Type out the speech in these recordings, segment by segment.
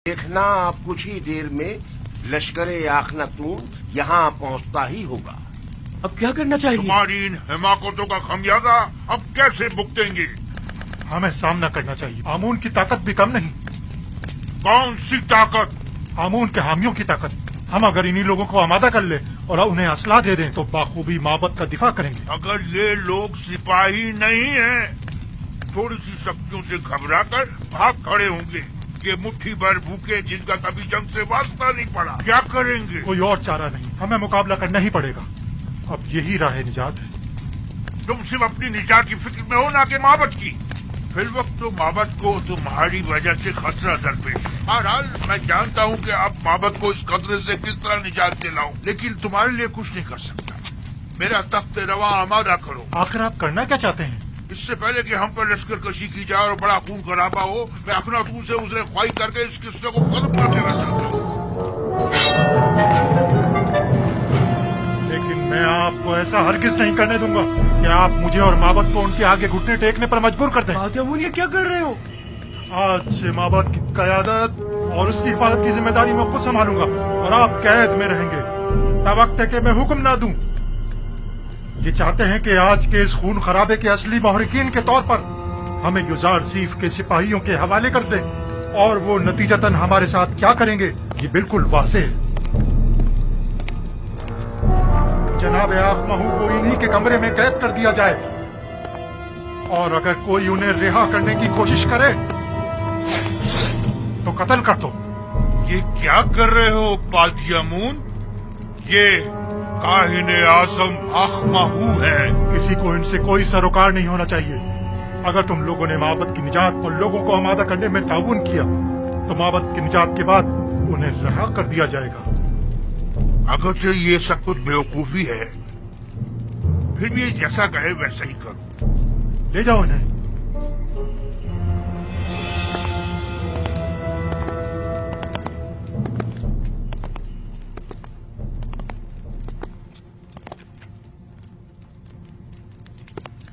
देखना आप कुछ ही देर में लश्कर-ए आखनातून यहाँ पहुँचता ही होगा। अब क्या करना चाहिए? तुम्हारी इन हिमाकतों का खमियाजा अब कैसे भुगतेंगे? हमें सामना करना चाहिए। आमून की ताकत भी कम नहीं। कौन सी ताकत? आमून के हामियों की ताकत। हम अगर इन्हीं लोगों को आमादा कर ले और उन्हें असला दे दें तो बाखूबी माबद का दिफा करेंगे। अगर ये लोग सिपाही नहीं हैं, थोड़ी सी शक्तियों से घबराकर भाग खड़े होंगे। ये मुट्ठी भर भूखे जिनका कभी जंग से वास्ता नहीं पड़ा, क्या करेंगे? कोई और चारा नहीं, हमें मुकाबला करना ही पड़ेगा। अब यही राह निजात है। तुम सिर्फ अपनी निजात की फिक्र में हो, ना कि माबद की। फिर वक्त तो माबद को तुम्हारी वजह से खतरा दरपेश है। बहरहाल मैं जानता हूँ कि अब माबद को इस खतरे से किस तरह निजात दिलाऊं, लेकिन तुम्हारे लिए कुछ नहीं कर सकता। मेरा तख्त रवा आमादा करो। आखिर आप करना क्या चाहते हैं? इससे पहले कि हम पर लश्कर कशी की जाए और बड़ा खून खराबा हो, मैं अखनातून से उसे ख्वाही करके इस किस्से को खत्म कर देना चाहता हूँ। लेकिन मैं आपको ऐसा हरगिज नहीं करने दूंगा कि आप मुझे और माबद को उनके आगे घुटने टेकने पर मजबूर कर दें। आमून, ये क्या कर रहे हो? आज से माबद की कयादत और उसकी हिफाजत की जिम्मेदारी मैं खुद संभालूंगा और आप कैद में रहेंगे तब वक्त है कि मैं हुक्म ना दूं। ये चाहते हैं कि आज के इस खून खराबे के असली महरिकीन के तौर पर हमें युजार सीफ के सिपाहियों के हवाले कर दें, और वो नतीजतन हमारे साथ क्या करेंगे ये बिल्कुल वाज़ेह है। जनाब आखमहू को इन्हीं के कमरे में कैद कर दिया जाए, और अगर कोई उन्हें रिहा करने की कोशिश करे तो कत्ल कर दो। ये क्या कर रहे हो पादियामून? ये काहिने आज़म आखमहू है। किसी को इनसे कोई सरोकार नहीं होना चाहिए। अगर तुम लोगों ने माबद की निजात और लोगों को आमादा करने में ताउन किया तो माबद की निजात के बाद उन्हें रिहा कर दिया जाएगा। अगरचे ये सब कुछ बेवकूफी है, फिर भी जैसा कहे वैसा ही करो। ले जाओ इन्हें।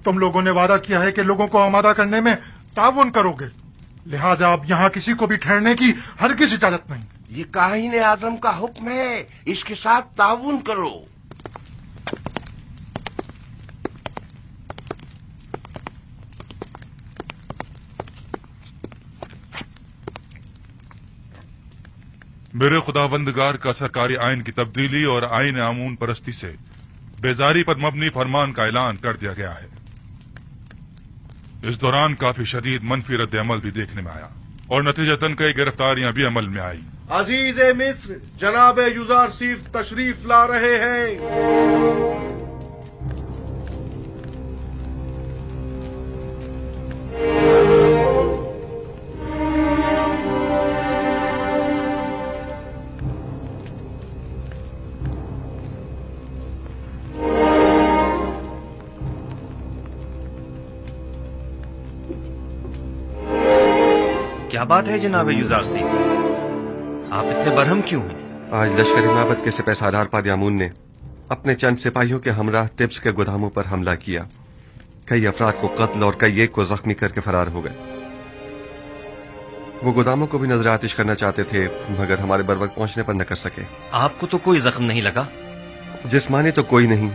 तुम लोगों ने वादा किया है कि लोगों को आमादा करने में ताउन करोगे, लिहाजा अब यहाँ किसी को भी ठहरने की हरगिज़ इजाजत नहीं। ये काहिने आजम का हुक्म है, इसके साथ ताउन करो। मेरे खुदाबंदगार का सरकारी आइन की तब्दीली और आइन आमून परस्ती से बेजारी पर मबनी फरमान का ऐलान कर दिया गया है। इस दौरान काफी शदीद मनफी रद्द अमल भी देखने में आया और नतीजतन कई गिरफ्तारियां भी अमल में आई। अजीज मिस्र जनाब युजार सीफ तशरीफ ला रहे हैं। क्या बात है जनाब युजार सीफ, आप इतने बरहम क्यों हैं? आज लश्कर माबद के सिपह सालार पादियामून ने अपने चंद सिपाहियों के हमराह तिब्स के गोदामों पर हमला किया। कई अफराद को कत्ल और कई एक को जख्मी करके फरार हो गए। वो गोदामों को भी नजर आतिश करना चाहते थे, मगर हमारे बर वक्त पहुंचने पर न कर सके। आपको तो कोई जख्म नहीं लगा? जिस्मानी तो कोई नहीं,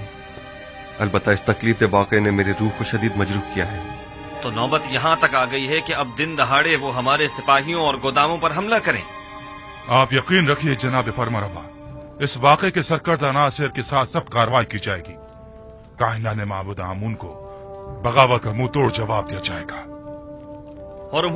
अलबत्ता इस तकलीफ के वाक़े ने मेरी रूह को शदीद मजरूह किया है। तो नौबत यहाँ तक आ गई है कि अब दिन दहाड़े वो हमारे सिपाहियों और गोदामों पर हमला करें। आप यकीन रखिए जनाब फरमारवा, इस वाक़े के सरकर्दा नासिर के साथ सब कार्रवाई की जाएगी। काहिना ने माबूद आमून को बगावत का मुंह तोड़ जवाब दिया जाएगा। और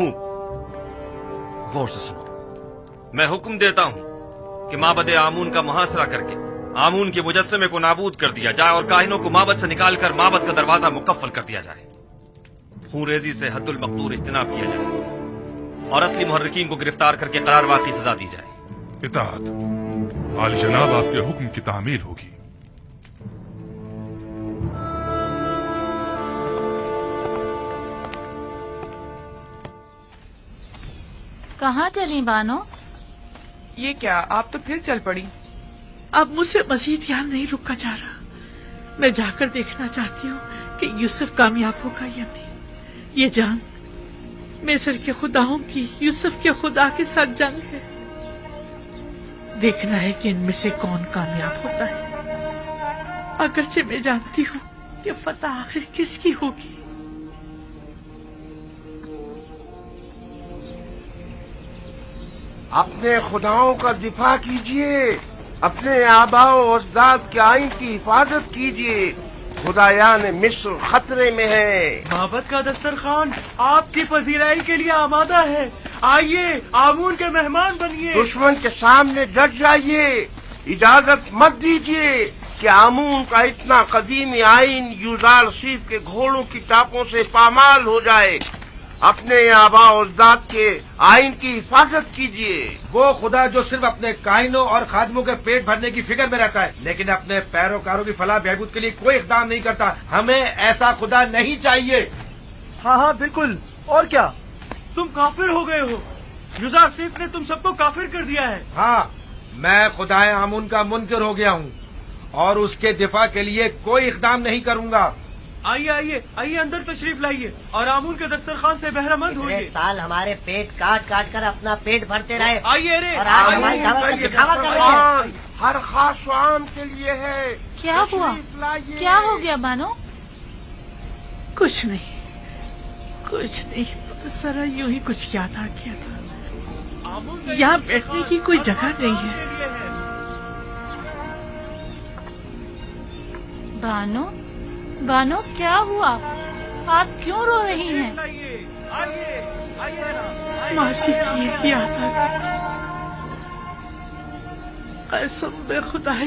गौर से सुनो, मैं हुक्म देता हूँ कि माबद आमून का मुहासरा करके आमून के मुजस्समे को नाबूद कर दिया जाए और काहिनों को माबद से निकालकर माबद का दरवाजा मुकफ्फल कर दिया जाए। खूरेजी से हद्दुल मक़दूर इज्तिनाब किया जाए और असली मुहर्रिकीन को गिरफ्तार करके करारवार की सजा दी जाए। इताअत आली जनाब, आपके हुक्म की तामील होगी। कहाँ चली बानो? ये क्या, आप तो फिर चल पड़ी? अब मुझसे मजीद यहाँ नहीं रुका जा रहा। मैं जाकर देखना चाहती हूँ कि यूसुफ कामयाब होगा या नहीं। ये जान मिस्र के खुदाओं की यूसुफ के खुदा के साथ जंग है। देखना है कि इनमें से कौन कामयाब होता है। अगरचे मैं जानती हूँ कि फतह आखिर किसकी होगी। अपने खुदाओं का दिफा कीजिए, अपने आबाओ और अजदाद के आइन की हिफाजत कीजिए। खुदायान मिस्र खतरे में है। माबद का दस्तरखान आपकी पजीराई के लिए आमादा है। आइए, आमून के मेहमान बनिए। दुश्मन के सामने डट जाइए। इजाजत मत दीजिए कि आमून का इतना कदीमी आइन यूजारसीफ के घोड़ों की टापों से पामाल हो जाए। अपने आबा और अजदाद के आइन की हिफाजत कीजिए। वो खुदा जो सिर्फ अपने कायनों और खादमों के पेट भरने की फिक्र में रहता है, लेकिन अपने पैरोकारों की फलाह बहबूद के लिए कोई इक़दाम नहीं करता। हमें ऐसा खुदा नहीं चाहिए। हाँ, बिल्कुल। और क्या, तुम काफिर हो गए हो। यूजारसीफ ने तुम सबको काफिर कर दिया है। हाँ, मैं खुदाए आमून का मुनकर हो गया हूँ और उसके दिफा के लिए कोई इक़दाम नहीं करूँगा। आइए आइए आइए, अंदर तशरीफ लाइए और आमून के दस्तरखान से बहरामंद होइए। साल हमारे पेट काट काट कर अपना पेट भरते रहे। आइए रे, और आज हमारी दावत का दिखावा कर रहे हैं। हर खास आम के लिए है। क्या हुआ? क्या हो गया बानो? कुछ नहीं, जरा यूं ही कुछ याद आ गया था। यहाँ बैठने की कोई जगह नहीं है। बानो क्या हुआ? आप क्यों रो रही हैं? मासी की याद आ गई। कसम बे खुदा है,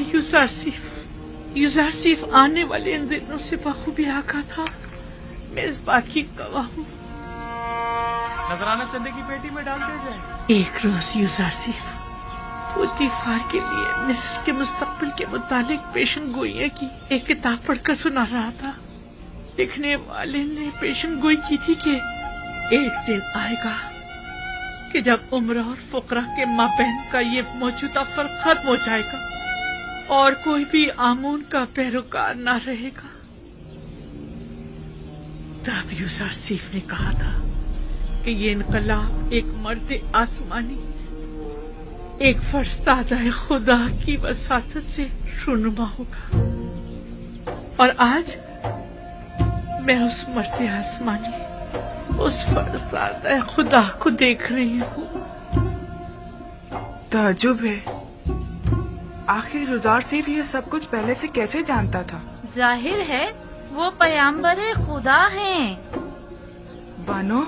यूजारसीफ आने वाले इन दिनों से बखूबी आका था। मैं इस बात की गवाह हूँ। नजराना चंदे की पेटी में डाल दिया जाए। एक रोज यूजारसीफ पुतिफार के लिए मिस्र के मुस्तकबिल के मुतालिक पेशन गोइयां की एक किताब पढ़कर सुना रहा था। लिखने वाले ने पेशन गोई की थी कि एक दिन आएगा कि जब उम्र और फुकरा के माबैन का ये मौजूदा फर्क खत्म हो जाएगा और कोई भी आमून का पैरोकार ना रहेगा। तब यूसुफ ने कहा था कि ये इनकलाब एक मर्द आसमानी, एक फरसादा खुदा की वसातत से रुनुमा होगा। और आज मैं उस मर्द आसमानी, उस फरसादा खुदा को देख रही हूँ। ताज्जुब है, आखिर यूसुफ ये सब कुछ पहले से कैसे जानता था? जाहिर है वो पैगंबर खुदा हैं। बानो,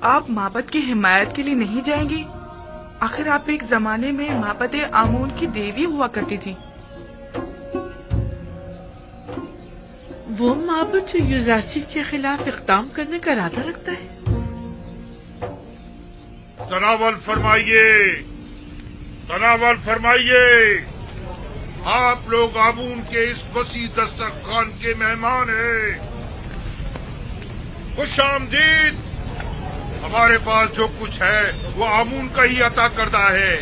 आप माबद की हिमायत के लिए नहीं जाएंगी? आखिर आप एक जमाने में माबद आमून की देवी हुआ करती थी। वो माबद जो यूसुफ के खिलाफ इक़दाम करने का इरादा रखता है। तनावल फरमाइए, तनावल फरमाइए। आप लोग आमून के इस वसी दस्तरखान के मेहमान हैं। खुश आमदीद। हमारे पास जो कुछ है वो आमून का ही अता करता है।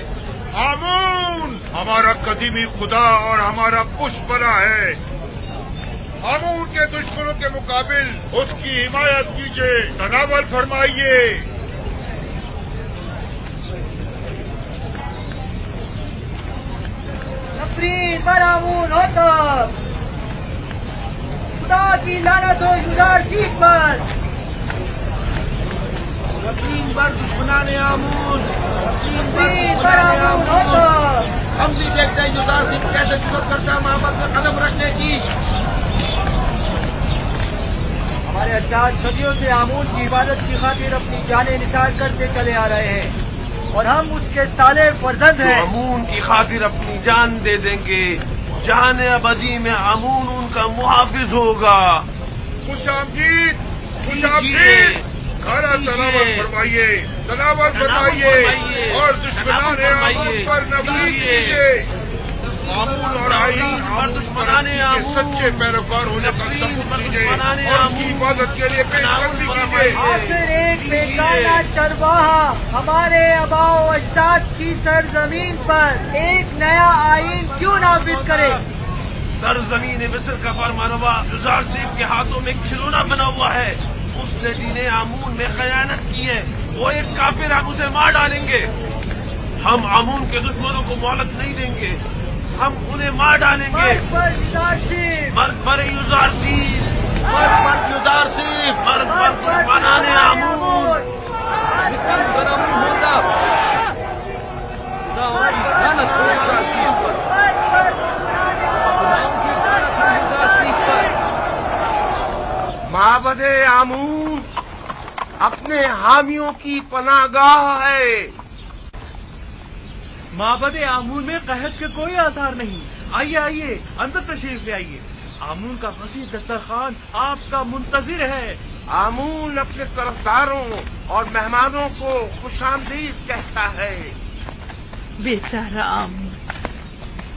आमून हमारा कदीमी खुदा और हमारा पुष्पना है। आमून के दुश्मनों के मुकाबिल उसकी हिमायत कीजिए। तनावल फरमाइए। आमून हो तो खुदा की लानत हो यूसुफ पर। दुश्मनाने आमून, हम भी देखते हैं यूसुफ कैसे जुर्रत करता है मोहब्बत में कदम रखने की। हमारे अजदाद सदियों से आमून की इबादत की खातिर अपनी जानें निसार करते चले आ रहे हैं और हम उसके साले फर्जंद हैं। आमून की खातिर अपनी जान दे देंगे। जान अबदी में आमून उनका मुहाफिज होगा। खुश आमदीद, खुश आमदीद। खाना तनावल फरमाइए, तनावल फरमाइए और दुश्मनाने आमून पर नफरत कीजिए। आमून और आईन आमून के सच्चे पैरोकार होने का सबूत दीजिए और उसकी हिफाजत के लिए पेशकदमी कीजिए। आखिर एक बेगाना चरवाहा हमारे आबाओ अजदाद की सरजमीन पर एक नया आईन क्यों नाफिज करे? सरजमीन मिस्र का फरमानवा यूसुफ के हाथों में खिलौना बना हुआ है। उसने दीने आमून में खयानत की है। वो एक काफिर, हम उसे मार डालेंगे। हम आमून के दुश्मनों को मोहलत नहीं देंगे, हम उन्हें मार डालेंगे। मर्द पर युजारसीफ, मर्द पर युजारसीफ, मर्द पर दुश्मनाने आमून। माबदे आमून अपने हामियों की पनाहगाह है। माबदे आमून में कहत के कोई आसार नहीं। आइए आइए, अंदर तशरीफ ले आइए। आमून का वसीह दस्तरखान आपका मुंतजिर है। आमून अपने तरफदारों और मेहमानों को खुशामदीद कहता है। बेचारा आमून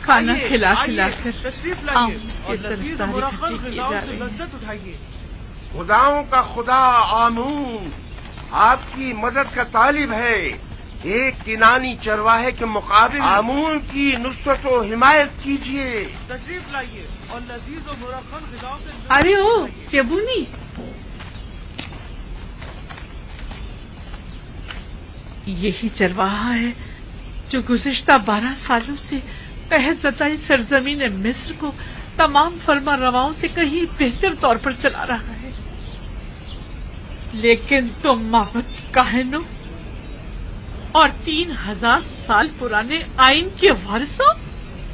खाना खिला खिला कर तशरीफ आमून लाइए की और लजीज और तरफदारी मुरक्कब खट्टी की ग़िज़ाओं जा से रही है। लज्जत उठाइए। खुदाओं का खुदा आमून आपकी मदद का तालिब है। एक किनानी चरवाहे के मुकाबिल आमून की नुसरत व हिमायत कीजिए। तशरीफ लाइए और लजीज और मुरक्कब ग़िज़ाओं से अरे ओ केबूनी, यही चरवाहा है जो गुज़िश्ता 12 सालों से कहत ज़दाई सरजमीन मिस्र को तमाम फर्मा रवाओं से कहीं बेहतर तौर पर चला रहा है। लेकिन तुम माबद काहिनों और 3000 साल पुराने आइन के वारिसों,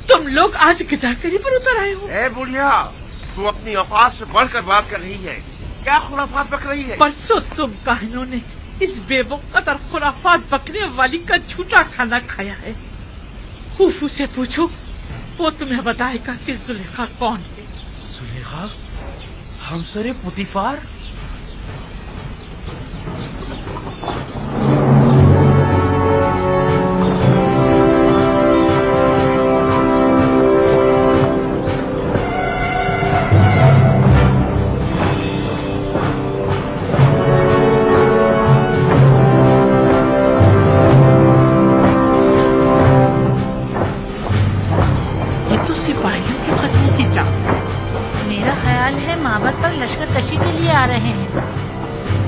तुम लोग आज गिदाकरी पर उतर आए हो। ए बुढ़िया, तू अपनी औकात से बढ़कर बात कर रही है। क्या खुराफात बक रही है? परसों तुम काहिनों ने इस बेवकूफ और खुराफात बकने वाली का झूठा खाना खाया है। खूफू से पूछो, वो तुम्हें बताएगा कि जुलेखा कौन है। जुलेखा हमसरे पुतिफार? मेरा ख्याल है माबद पर लश्कर कशी के लिए आ रहे हैं।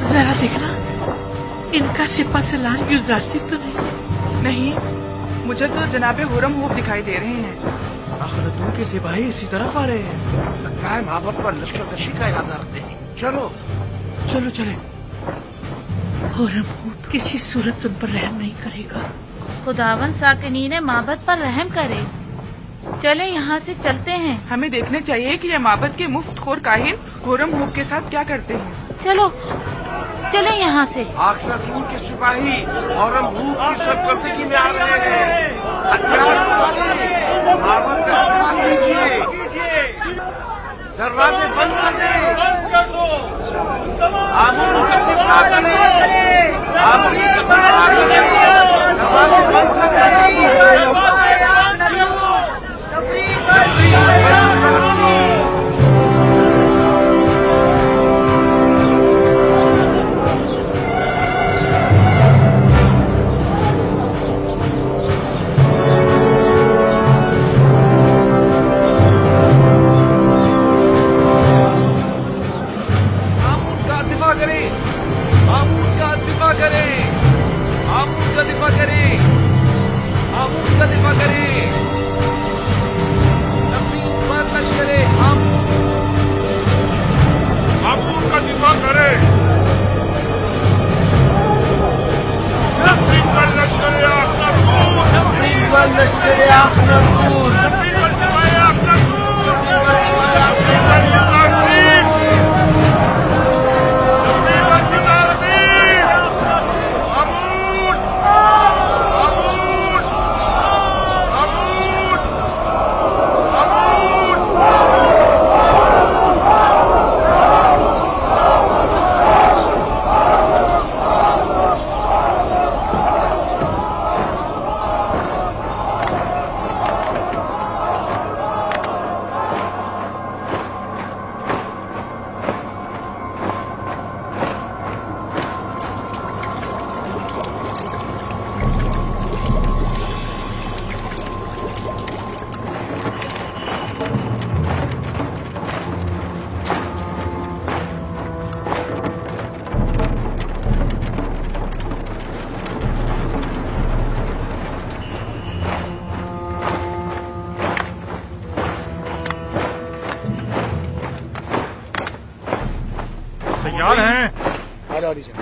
जरा देखना, इनका सिपा सलार युजारसीफ तो नहीं, मुझे तो जनाबे हुरम होप दिखाई दे रहे हैं। आखिरतों के सिपाही इसी तरफ आ रहे हैं। लगता है माबद पर लश्कर कशी का इरादा रखते हैं। चलो चलो चले। हुरम होप किसी सूरत उन पर रहम नहीं करेगा। खुदावन साकिनीन माबद पर रहम करे। चले यहाँ से चलते हैं। हमें देखने चाहिए कि ये माबद के मुफ्त खोर काहिन हुरम होप के साथ क्या करते हैं। चलो चले यहाँ से। आखिरतून के सिपाही और हम भूख की सरकर्दगी में आ रहे हैं। हथियार उठाइए, माबद का सामान लीजिए, दरवाजे बंद कर दें, आमून का दिफा करें, आमून का दिफा करें, दरवाजे बंद कर दें। तैयार हैं? आ जाओ नीचे।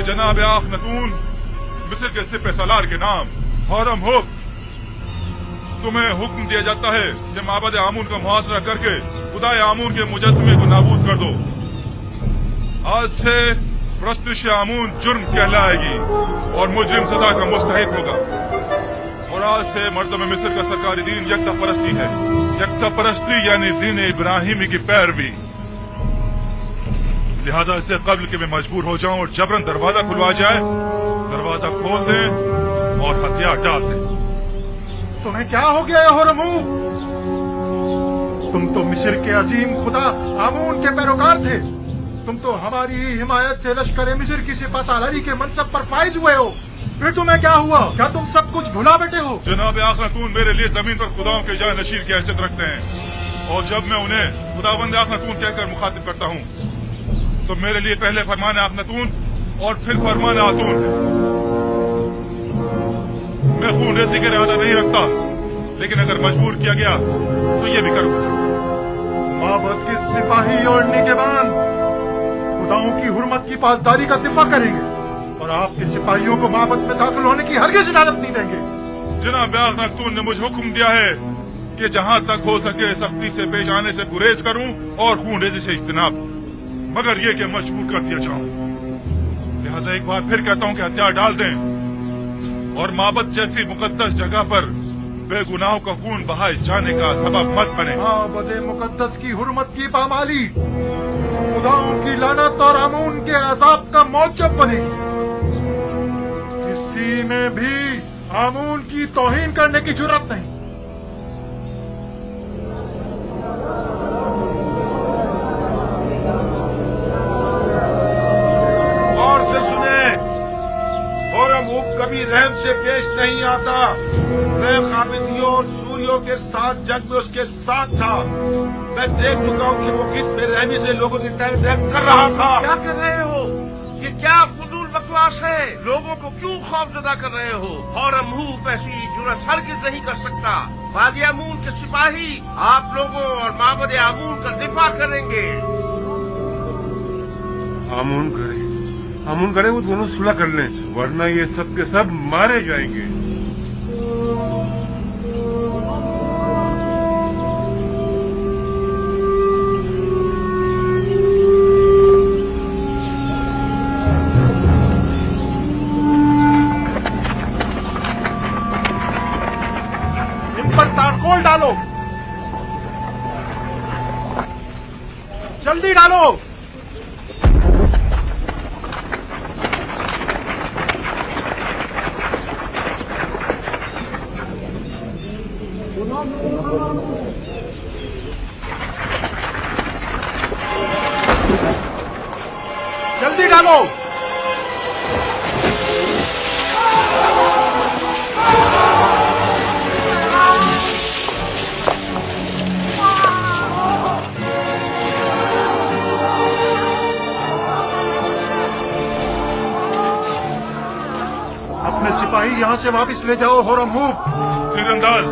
जनाब आखनतून मिस्र के सिपह सालार के नाम हरम हुक तुम्हें हुक्म दिया जाता है कि माबद आमून का मुहासरा करके खुदाए आमून के मुजस्समे को नाबूद कर दो। आज से प्रस्तुश आमून जुर्म कहलाएगी और मुजरिम सजा का मुस्तहिक होगा। और आज से मर्दम मिस्र का सरकारी दीन यकता परस्ती है। यकता परस्ती यानी दीन इब्राहिमी की पैरवी। लिहाजा इससे कबल के मैं मजबूर हो जाऊं और जबरन दरवाजा खुलवा जाए, दरवाजा खोल दें और हथियार डाल दें। तुम्हें क्या हो गया होरमू? तुम तो मिस्र के अजीम खुदा आमून के पैरोकार थे। तुम तो हमारी ही हिमायत से लश्कर मिस्र की सिपह सालारी के मनसब पर फाइज हुए हो। फिर तुम्हें क्या हुआ? क्या तुम सब कुछ भुला बैठे हो? जनाब आखनतून मेरे लिए जमीन पर खुदाओं के जान नशीर की हैसियत रखते हैं और जब मैं उन्हें खुदाबंद आखनतून कहकर मुखातिब करता हूँ तो मेरे लिए पहले फरमान आखनतून और फिर फरमान आतून है। मैं खून रेजी का इरादा नहीं रखता, लेकिन अगर मजबूर किया गया तो ये भी करूंगा। माबद के सिपाही और निगहबान खुदाओं की हुर्मत की पासदारी का दिफा करेंगे और आपके सिपाहियों को माबद में दाखिल होने की हरगिज़ इजाजत नहीं देंगे। जनाब आखनतून ने मुझे हुक्म दिया है कि जहां तक हो सके सख्ती से पेश आने से गुरेज करूं और खून रेजी से इज्तनाब, मगर ये कि मजबूर कर दिया जाऊं। लिहाजा एक बार फिर कहता हूं कि हथियार डाल दें और माबद जैसी मुकद्दस जगह पर बेगुनाहों का खून बहाए जाने का सबब मत बने। माबद मुकद्दस की हुर्मत की पामाली खुदाओं की लानत और आमून के अजाब का मौजब बनेगी। किसी में भी आमून की तौहीन करने की जुर्रत नहीं। कभी रहम से पेश नहीं आता। मैं खाबिदियों और सूरियों के साथ जंग में उसके साथ था। मैं देख चुका हूँ कि वो किस बेरहमी से लोगों की तह तह कर रहा था। क्या कर रहे हो? ये क्या फजूल बकवास है? लोगों को क्यों खौफजदा कर रहे हो? हरम हुक ऐसी जुर्रत हरगिज़ नहीं कर सकता। वादी आमून के सिपाही आप लोगों और माबद आमून का दिफा करेंगे। आमून करे वो दोनों सुलह कर लें, वरना ये सब के सब मारे जाएंगे। इन पर तारकोल डालो, जल्दी डालो। अपने सिपाही यहाँ से वापस ले जाओ होरमुख। तीरंदाज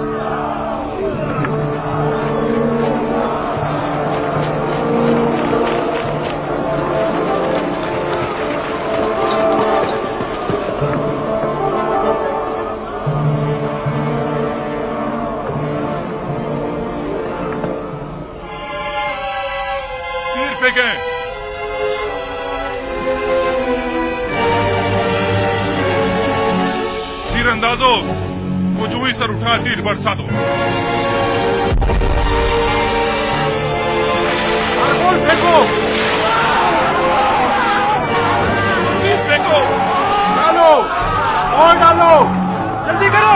तीर फेंके। तीरंदाजों वो जुई सर उठा तीर बरसा दो। कारगोल फेंको, तीर फेंको। डालो और डालो, जल्दी करो।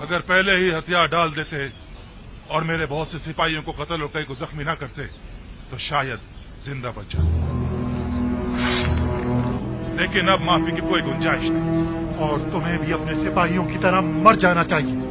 अगर पहले ही हथियार डाल देते और मेरे बहुत से सिपाहियों को कत्ल और कई को जख्मी न करते तो शायद जिंदा बच जाते, लेकिन अब माफी की कोई गुंजाइश नहीं। और तुम्हें भी अपने सिपाहियों की तरह मर जाना चाहिए।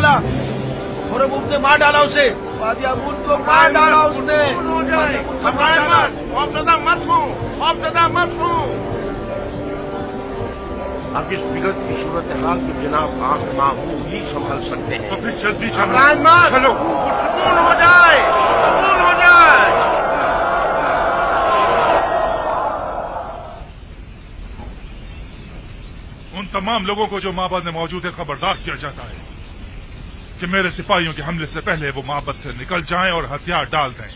डाला और उसने मार डाला उसे। काजी अमून को मार डाला उसने। हो जाए खौफजदा मत हो। अब इस बिगड़ की सूरत हाल की जनाब आंख माहू ही संभल सकते हैं। तो फिर जल्दी चलो सुकून हो जाए। उन तमाम लोगों को जो माबद में मौजूद है खबरदार किया जाता है कि मेरे सिपाहियों के हमले से पहले वो माबद से निकल जाएं और हथियार डाल दें।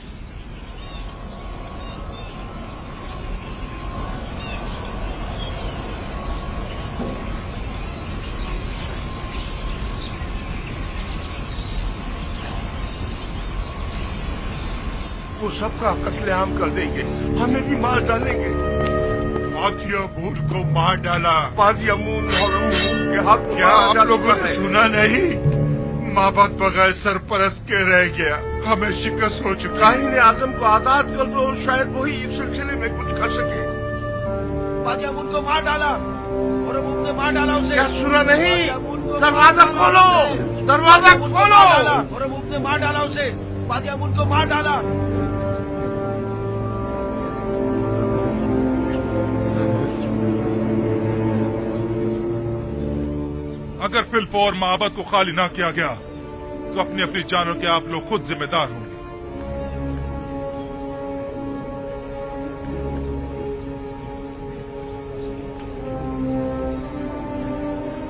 वो सबका कत्लेआम कर देंगे, हमें भी मार डालेंगे। काजी अमून को मार डाला। काजी अमून और अमून के हाथ क्या आप लोगों ने सुना नहीं? माबद बगैर सरपरस्त के रह गया, हमें शिकस्त हो चुकी। काहिन आजम को आजाद कर दो, शायद वही इस सिलसिले में कुछ कर सके। काजी अमून को मार डाला और अमून ने मार डाला उसे। क्या सुना नहीं? दरवाजा खोलो और अमून ने मार डाला उसे। काजी अमून को मार डाला। अगर फिलफौर माबद को खाली ना किया गया तो अपनी अपनी जानों के आप लोग खुद जिम्मेदार होंगे।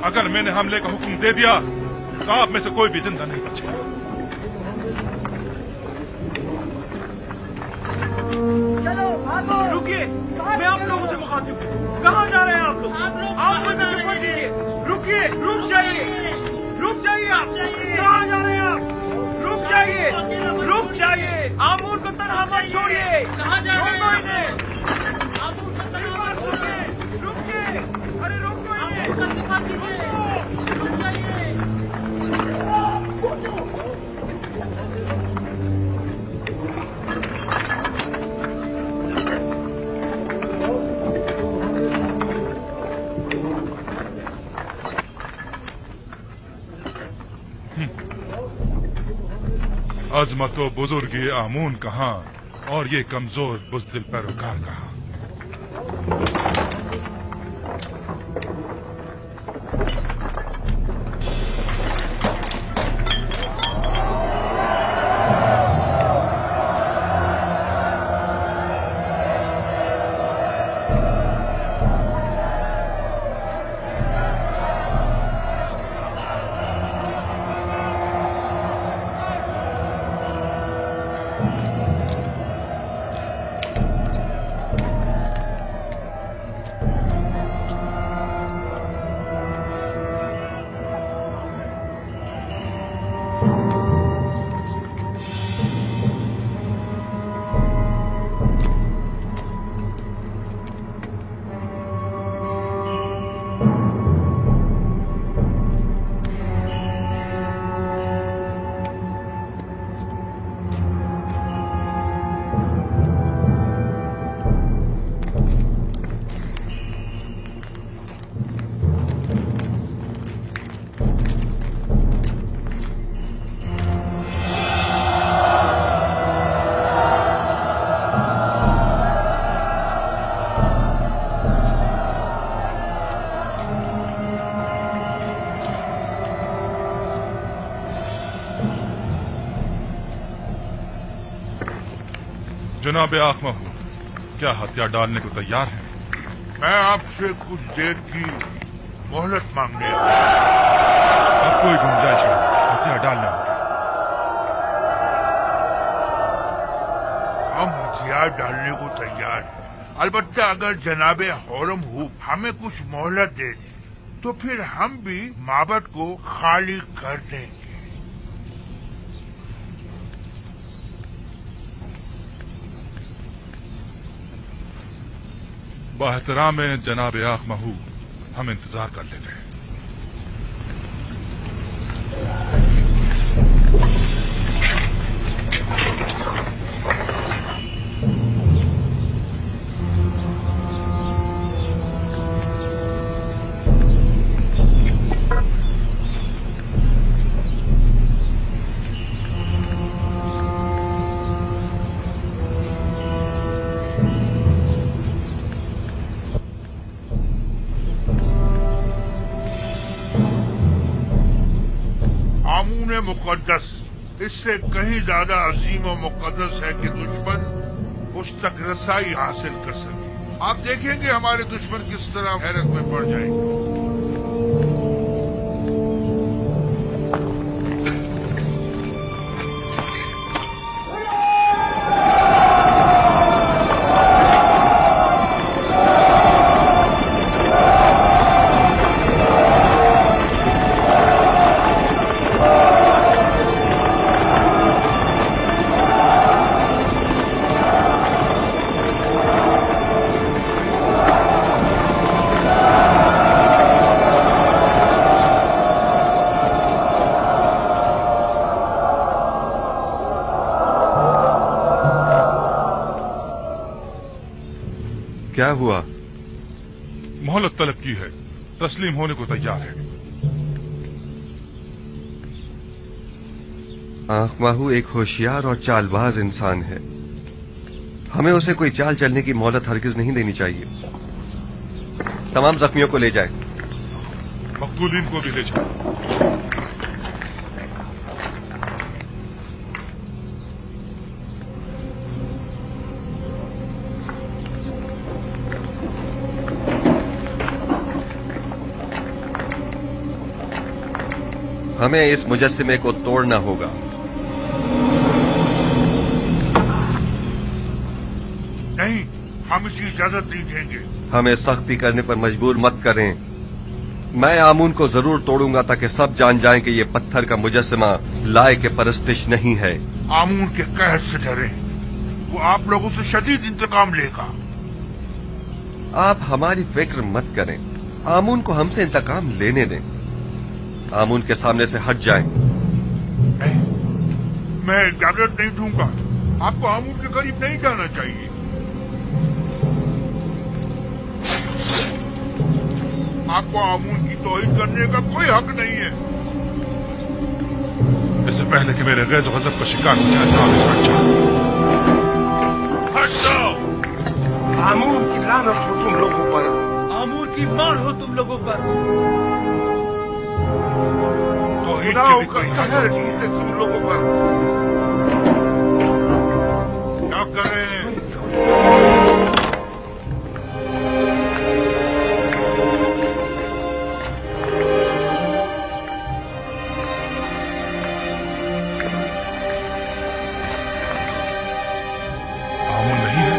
अगर मैंने हमले का हुक्म दे दिया तो आप में से कोई भी जिंदा नहीं बचेगा। रुकिए, मैं आप लोगों से मुखातिब हूँ। कहाँ जा रहे हैं आप लोग? आप मुझे रिपोर्ट दीजिए। रुकिए, रुक जाइए आप। कहाँ जा रहे हैं आप? रुक जाइए। आमूर को तनहा मत छोड़िए। कहाँ जा रहे हैं? आमूर को तनहा मत छोड़िए। रुकिए, अरे रुको इन्हें। रुक जाइए। अजमत व बुजुर्गी आमून कहाँ और ये कमजोर बुज़दिल पैरोकार कहाँ? जनाब आख महबूब, क्या हथियार डालने को तैयार हैं? मैं आपसे कुछ देर की मोहलत मांगने अब कोई गुंजाइश नहीं, हथियार डालना होगा। हम हथियार डालने को तैयार हैं, अलबत्ता अगर जनाबे हौरम हूब हमें कुछ मोहलत दे दें तो फिर हम भी माबद को खाली कर देंगे। बाहतराम जनाब आख महबूब, हम इंतजार कर लेते हैं। मुकद्दस, इससे कहीं ज्यादा अजीम और मुकद्दस है कि दुश्मन उस तक रसाई हासिल कर सके। आप देखेंगे हमारे दुश्मन किस तरह हैरत में पड़ जाएंगे। क्या हुआ? मोहलत तलब की है, तस्लीम होने को तैयार है। आंख माहू एक होशियार और चालबाज इंसान है। हमें उसे कोई चाल चलने की मोहलत हरगिज नहीं देनी चाहिए। तमाम जख्मियों को ले जाए। मकतूलीन को भी ले जाए। हमें इस मुजस्सिमे को तोड़ना होगा। नहीं, हम इसकी इजाजत नहीं देंगे। हमें सख्ती करने पर मजबूर मत करें। मैं आमून को जरूर तोड़ूंगा ताकि सब जान जाएं कि ये पत्थर का मुजस्सिमा लाए के परस्तिश नहीं है। आमून के कहर से डरे, वो आप लोगों से शदीद इंतकाम लेगा। आप हमारी फिक्र मत करें, आमून को हमसे इंतकाम लेने दें। आमून के सामने से हट जाएं। मैं इजाजत नहीं दूंगा। आपको आमून के करीब नहीं जाना चाहिए। आपको आमून की तौहीन करने का कोई हक नहीं है। इससे पहले कि मेरे गैज़ गज़ब का शिकार हो जाए, साहब इसका अच्छा हट जाओ। आमून की लानत हो तुम लोगों पर। आमून की मार हो तुम लोगों पर। खुदाओं का कहर है तुम लोगों पर। क्या करें? आमून नहीं है।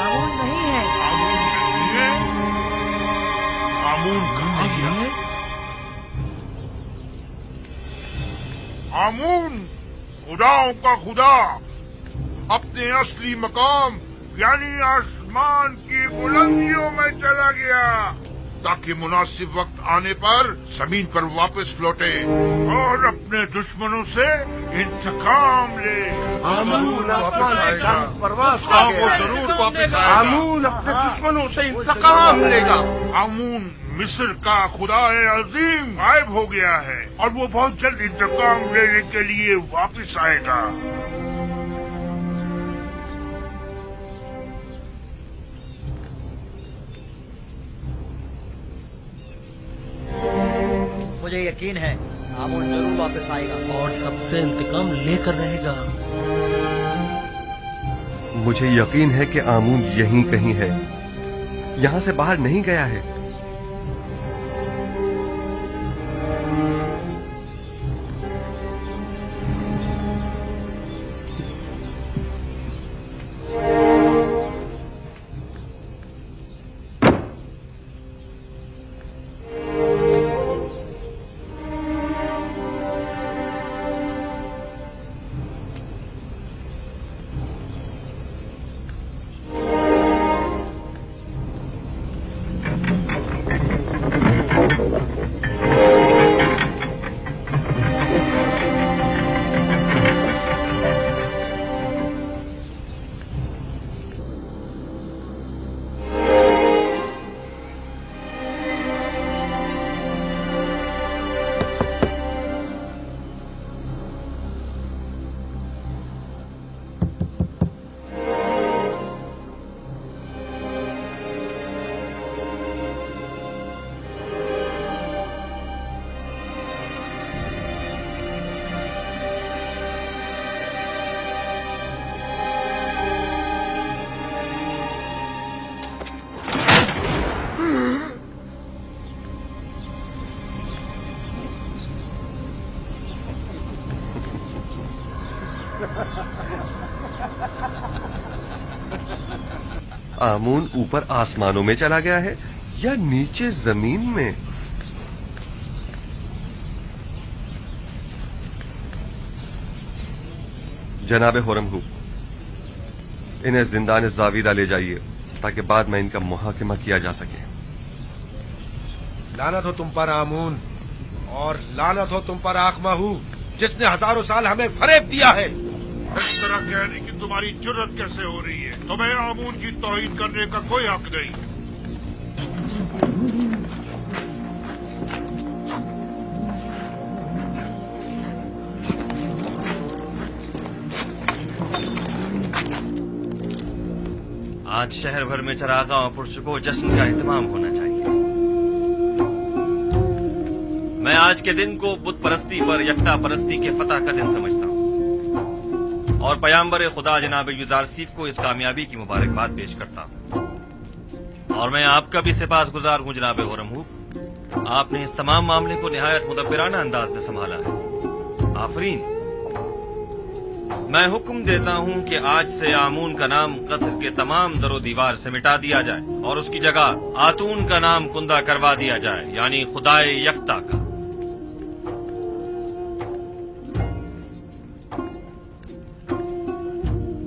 आमून नहीं है। आमून कहाँ गया? आमून खुदाओं का खुदा अपने असली मकाम यानी आसमान की बुलंदियों में चला गया ताकि मुनासिब वक्त आने पर जमीन पर वापस लौटे और अपने दुश्मनों से इंतकाम ले। आमून वापस आएगा। परवास वो जरूर वापस आएगा। आमून अपने दुश्मनों से इंतकाम लेगा। आमून मिस्र का खुदाए अजीम गायब हो गया है और वो बहुत जल्द इंतकाम लेने के लिए वापस आएगा। मुझे यकीन है आमून जरूर वापस आएगा और सबसे इंतकाम लेकर रहेगा। मुझे यकीन है कि आमून यहीं कहीं है, यहां से बाहर नहीं गया है। आमून ऊपर आसमानों में चला गया है या नीचे जमीन में? जनाब हुरमहू, इन्हें जिंदान जावीरा ले जाइए ताकि बाद में इनका मुहाकिमा किया जा सके। लानत हो तुम पर आमून, और लानत हो तुम पर आखमाहू, जिसने हजारों साल हमें फरेब दिया है। इस तरह कहने की तुम्हारी जुर्रत कैसे हो रही है? तुम्हें आमून की तौहीन करने का कोई हक नहीं। आज शहर भर में चरागां और पुरस्कों जश्न का एहतमाम होना चाहिए। मैं आज के दिन को बुत परस्ती पर यकता परस्ती के फतह का दिन समझता हूँ और पयाम्बर खुदा जनाब युजारसीफ को इस कामयाबी की मुबारकबाद पेश करता हूँ। और मैं आपका भी सिपासगुजार हूँ जनाब हुरमहू, आपने इस तमाम मामले को निहायत मुदब्बिराना अंदाज में संभाला है। आफरीन। मैं हुक्म देता हूँ कि आज से आमून का नाम कसर के तमाम दरो दीवार से मिटा दिया जाए और उसकी जगह आतून का नाम कुंदा करवा दिया जाए, यानी खुदाए यकता का।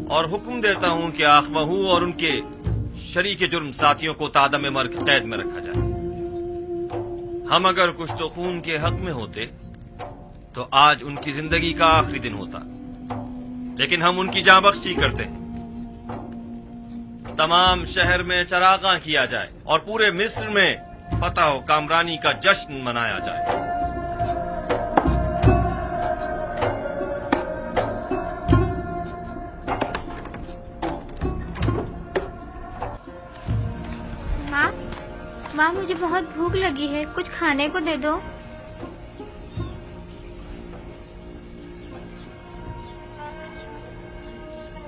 और हुक्म देता हूँ कि आखमहू और उनके शरीके जुर्म साथियों को तादम मर्ग कैद में रखा जाए। हम अगर कुछ तो खून के हक में होते तो आज उनकी जिंदगी का आखिरी दिन होता, लेकिन हम उनकी जाँ बख्शी करते हैं। तमाम शहर में चरागां किया जाए और पूरे मिस्र में फतह व कामरानी का जश्न मनाया जाए। माँ, मुझे बहुत भूख लगी है, कुछ खाने को दे दो।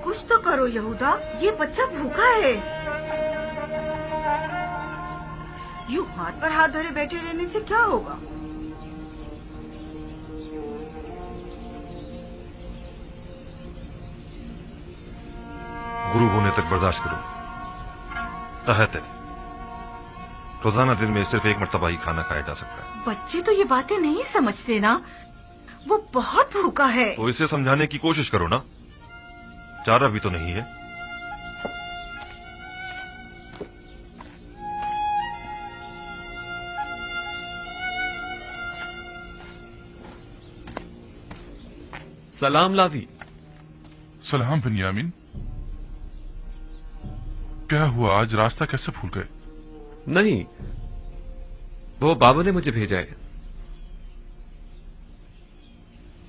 कुछ तो करो यहूदा, ये बच्चा भूखा है। यूं हाथ पर हाथ धरे बैठे रहने से क्या होगा? गुरु होने तक बर्दाश्त करो। तहत है, रोजाना दिन में सिर्फ एक मर्तबा ही खाना खाया जा सकता है। बच्चे तो ये बातें नहीं समझते ना, वो बहुत भूखा है। तो इसे समझाने की कोशिश करो ना, चारा भी तो नहीं है। सलाम लावी। सलाम बिन्यामीन। क्या हुआ, आज रास्ता कैसे भूल गए? नहीं, वो बाबा ने मुझे भेजा है।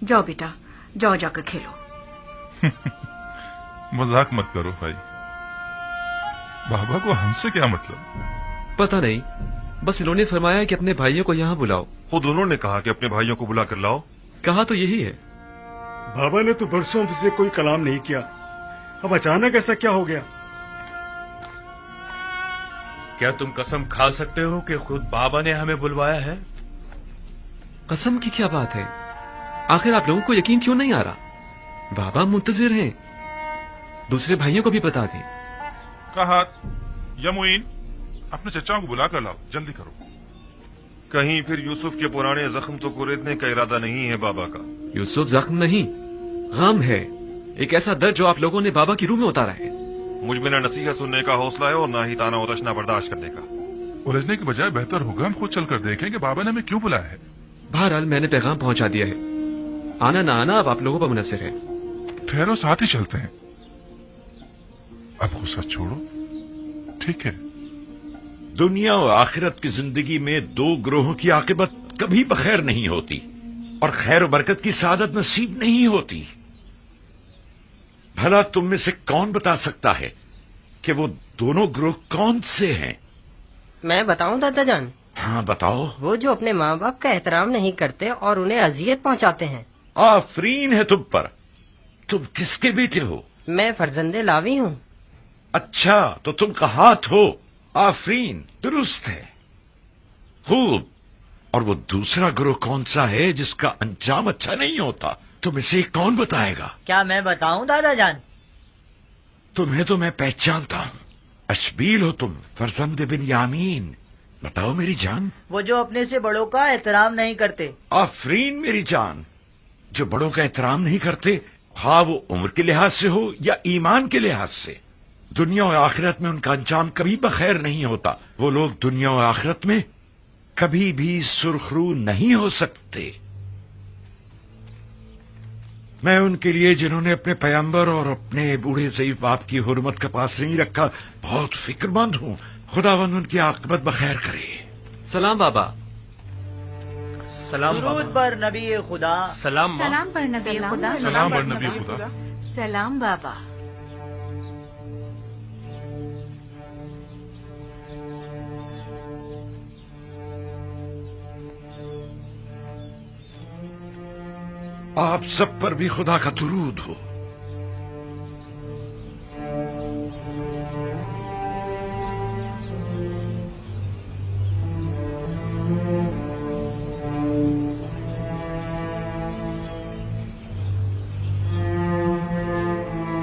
जाओ बेटा, जाओ जाकर खेलो। मजाक मत करो भाई, बाबा को हमसे क्या मतलब? पता नहीं, बस इन्होंने फरमाया कि अपने भाइयों को यहाँ बुलाओ। खुद उन्होंने कहा कि अपने भाइयों को बुला कर लाओ। कहा तो यही है। बाबा ने तो बरसों से कोई कलाम नहीं किया, अब अचानक ऐसा क्या हो गया? क्या तुम कसम खा सकते हो कि खुद बाबा ने हमें बुलवाया है? कसम की क्या बात है? आखिर आप लोगों को यकीन क्यों नहीं आ रहा? बाबा मुंतजिर हैं, दूसरे भाइयों को भी बता दें। कहा यमुइन, अपने चचाओं को बुला कर लाओ, जल्दी करो। कहीं फिर यूसुफ के पुराने जख्म तो कुरेदने का इरादा नहीं है बाबा का? यूसुफ जख्म नहीं, गम है, एक ऐसा दर्द जो आप लोगों ने बाबा की रूह में उतारा है। मुझ में न नसीहत सुनने का हौसला है और न ही ताना उतशना बर्दाश्त करने का। उलझने के बजाय बेहतर होगा हम खुद चलकर देखें कि बाबा ने हमें क्यों बुलाया है। बहरहाल मैंने पैगाम पहुंचा दिया है, आना ना आना अब आप लोगों पर मुनसिर है। ठहरो, साथ ही चलते हैं। अब गुस्सा छोड़ो, ठीक है? दुनिया और आखिरत की जिंदगी में दो ग्रोहों की आकिबत कभी बखैर नहीं होती और खैर बरकत की सादत नसीब नहीं होती। भला तुम में से कौन बता सकता है कि वो दोनों ग्रोह कौन से हैं? मैं बताऊं दादा जान? हाँ बताओ। वो जो अपने माँ बाप का एहतराम नहीं करते और उन्हें अजियत पहुंचाते हैं। आफरीन है तुम पर। तुम किसके बेटे हो? मैं फर्जंदे लावी हूँ। अच्छा, तो तुम कहात हो। आफरीन, दुरुस्त है, खूब। और वो दूसरा ग्रोह कौन सा है जिसका अंजाम अच्छा नहीं होता? तुम इसे कौन बताएगा? क्या मैं बताऊं दादा जान? तुम्हें तो मैं पहचानता हूँ। अशबील हो तुम, फरजंद बिन यामीन। बताओ मेरी जान। वो जो अपने से बड़ों का एहतराम नहीं करते। आफरीन मेरी जान। जो बड़ों का एहतराम नहीं करते, हाँ वो उम्र के लिहाज से हो या ईमान के लिहाज से, दुनिया और आखिरत में उनका अंजाम कभी बखैर नहीं होता। वो लोग दुनिया और आखिरत में कभी भी सुरखरू नहीं हो सकते। मैं उनके लिए जिन्होंने अपने पैगंबर और अपने बूढ़े ज़ईफ बाप की हुर्मत का पास नहीं रखा बहुत फिक्रमंद हूँ। खुदावंद उनकी आकबत बखैर करे। सलाम बाबा। सलाम दुरूद पर नबी खुदा। सलाम पर नबी खुदा। सलाम पर नबी खुदा। सलाम बाबा। आप सब पर भी खुदा का दुरूद हो।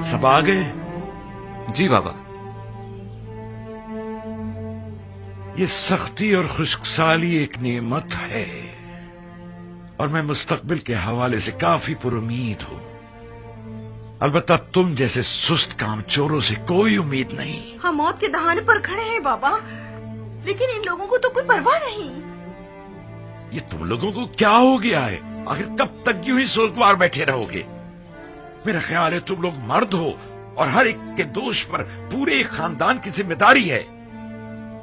सब आ गए? जी बाबा। ये सख्ती और खुश्कसाली एक नेमत है और मैं मुस्तकबिल के हवाले से काफी पुरुमीद हूँ। अलबत्ता तुम जैसे सुस्त कामचोरों से कोई उम्मीद नहीं। हम मौत के दहाने पर खड़े हैं बाबा, लेकिन इन लोगों को तो कोई परवाह नहीं। ये तुम लोगों को क्या हो गया है? आखिर कब तक यूं ही सोचवार बैठे रहोगे? मेरा ख्याल है तुम लोग मर्द हो और हर एक के दोष पर पूरे एक खानदान की जिम्मेदारी है।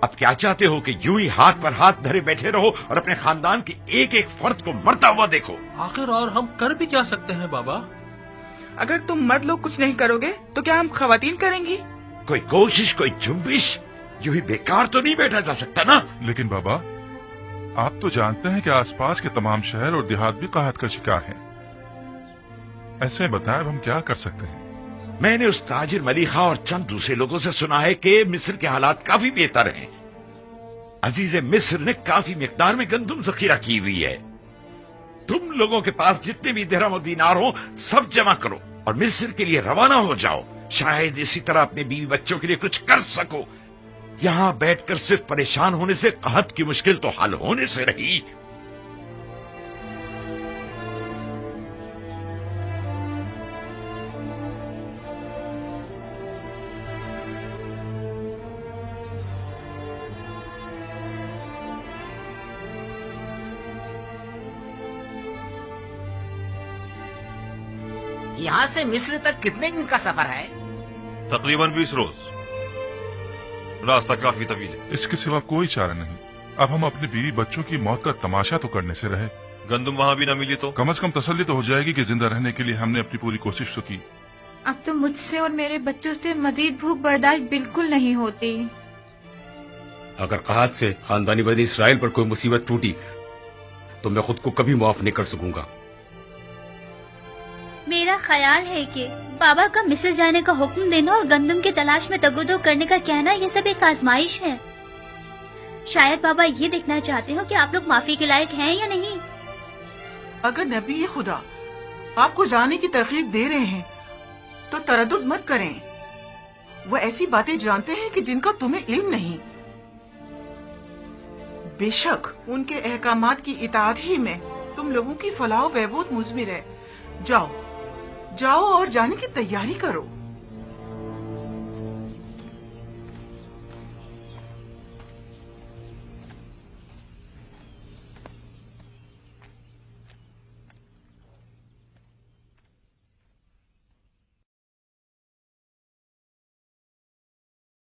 अब क्या चाहते हो कि यूं ही हाथ पर हाथ धरे बैठे रहो और अपने खानदान के एक एक फर्द को मरता हुआ देखो? आखिर और हम कर भी क्या सकते हैं बाबा? अगर तुम मर्द लोग कुछ नहीं करोगे तो क्या हम खवातीन करेंगी? कोई कोशिश, कोई जुम्बिश यूं ही बेकार तो नहीं बैठा जा सकता ना। लेकिन बाबा, आप तो जानते हैं कि आसपास के तमाम शहर और देहात भी काहत का शिकार हैं। ऐसे में बताएं अब हम क्या कर सकते हैं? मैंने उस ताजिर मलिखा और चंद दूसरे लोगों से सुना है कि मिस्र के हालात काफी बेहतर हैं। अजीज मिस्र ने काफी मिकदार में गंदम जखीरा की हुई है। तुम लोगों के पास जितने भी दिरहम और दीनार हो सब जमा करो और मिस्र के लिए रवाना हो जाओ। शायद इसी तरह अपने बीवी बच्चों के लिए कुछ कर सको। यहाँ बैठकर सिर्फ परेशान होने से कहत की मुश्किल तो हल होने से रही। यहाँ से मिस्र तक कितने दिन का सफर है? तकरीबन 20 रोज। रास्ता काफी तवील है। इसके सिवा कोई चारा नहीं। अब हम अपने बीवी बच्चों की मौत का तमाशा तो करने से रहे। गंदम वहाँ भी न मिली तो कम से कम तसल्ली तो हो जाएगी कि जिंदा रहने के लिए हमने अपनी पूरी कोशिश तो की। अब तो मुझसे और मेरे बच्चों से मजीद भूख बर्दाश्त बिल्कुल नहीं होती। अगर कहत से खानदानी बनी इसराइल पर कोई मुसीबत टूटी तो मैं खुद को कभी माफ नहीं कर सकूंगा। मेरा ख्याल है कि बाबा का मिस्र जाने का हुक्म देना और गंदम की तलाश में तगोदो करने का कहना ये सब एक आजमाइश है। शायद बाबा ये देखना चाहते हो कि आप लोग माफी के लायक हैं या नहीं। अगर नबी खुदा आपको जाने की तरकीब दे रहे हैं तो तरद्दुद मत करें। वो ऐसी बातें जानते हैं कि जिनका तुम्हें इल्म नहीं। बेशक उनके अहकामात की इताअत ही में तुम लोगों की फलाह व बहबूद मुज़मिर है। जाओ और जाने की तैयारी करो।